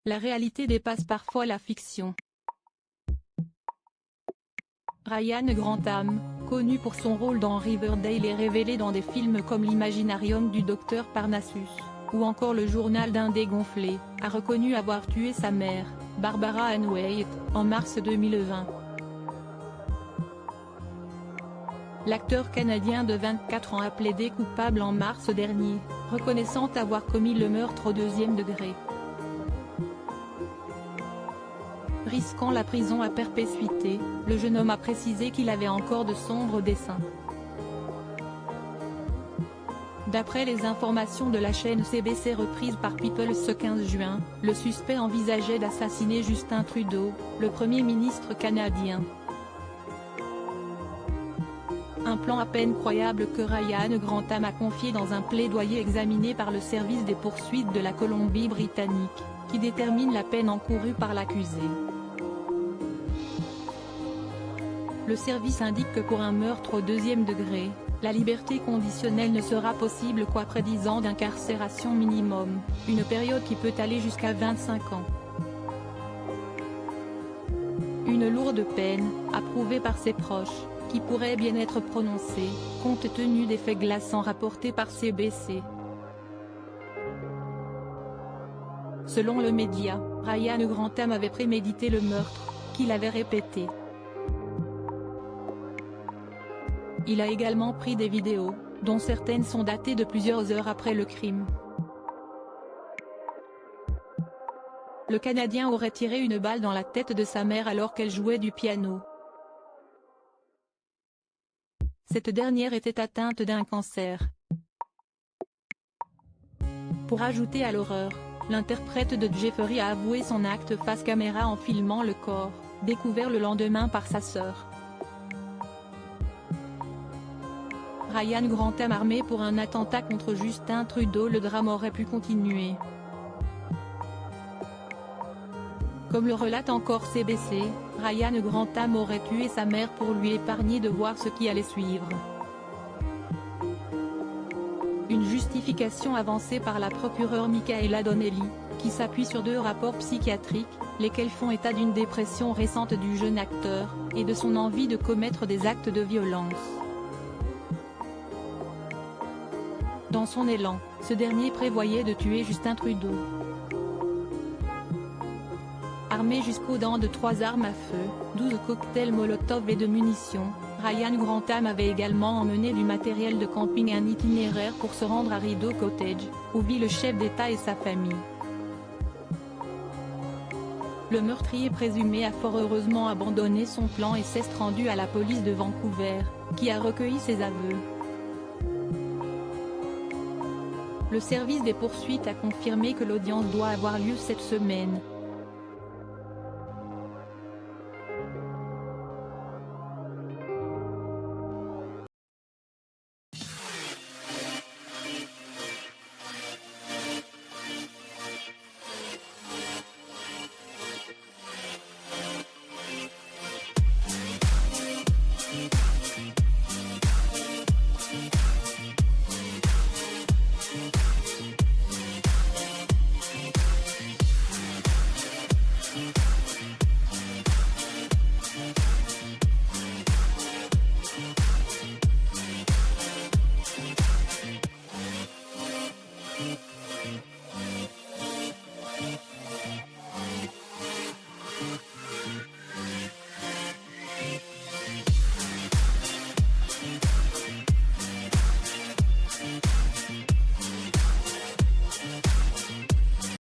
La réalité dépasse parfois la fiction. Ryan Grantham, connu pour son rôle dans Riverdale et révélé dans des films comme l'Imaginarium du Docteur Parnassus, ou encore Le Journal d'un dégonflé, a reconnu avoir tué sa mère, Barbara Ann White, en mars 2020. L'acteur canadien de 24 ans a plaidé coupable en mars dernier, reconnaissant avoir commis le meurtre au deuxième degré. Risquant la prison à perpétuité, le jeune homme a précisé qu'il avait encore de sombres desseins. D'après les informations de la chaîne CBC reprises par People ce 15 juin, le suspect envisageait d'assassiner Justin Trudeau, le Premier ministre canadien. Un plan à peine croyable que Ryan Grantham a confié dans un plaidoyer examiné par le service des poursuites de la Colombie-Britannique, qui détermine la peine encourue par l'accusé. Le service indique que pour un meurtre au deuxième degré, la liberté conditionnelle ne sera possible qu'après 10 ans d'incarcération minimum, une période qui peut aller jusqu'à 25 ans. Une lourde peine, approuvée par ses proches, qui pourrait bien être prononcée, compte tenu des faits glaçants rapportés par CBC. Selon le média, Ryan Grantham avait prémédité le meurtre, qu'il avait répété. Il a également pris des vidéos, dont certaines sont datées de plusieurs heures après le crime. Le Canadien aurait tiré une balle dans la tête de sa mère alors qu'elle jouait du piano. Cette dernière était atteinte d'un cancer. Pour ajouter à l'horreur, l'interprète de Jeffrey a avoué son acte face caméra en filmant le corps, découvert le lendemain par sa sœur. Ryan Grantham armé pour un attentat contre Justin Trudeau. Le drame aurait pu continuer. Comme le relate encore CBC, Ryan Grantham aurait tué sa mère pour lui épargner de voir ce qui allait suivre. Une justification avancée par la procureure Michaela Donnelly, qui s'appuie sur 2 rapports psychiatriques, lesquels font état d'une dépression récente du jeune acteur, et de son envie de commettre des actes de violence. Dans son élan, ce dernier prévoyait de tuer Justin Trudeau. Armé jusqu'aux dents de 3 armes à feu, 12 cocktails Molotov et de munitions, Ryan Grantham avait également emmené du matériel de camping et un itinéraire pour se rendre à Rideau Cottage, où vit le chef d'État et sa famille. Le meurtrier présumé a fort heureusement abandonné son plan et s'est rendu à la police de Vancouver, qui a recueilli ses aveux. Le service des poursuites a confirmé que l'audience doit avoir lieu cette semaine.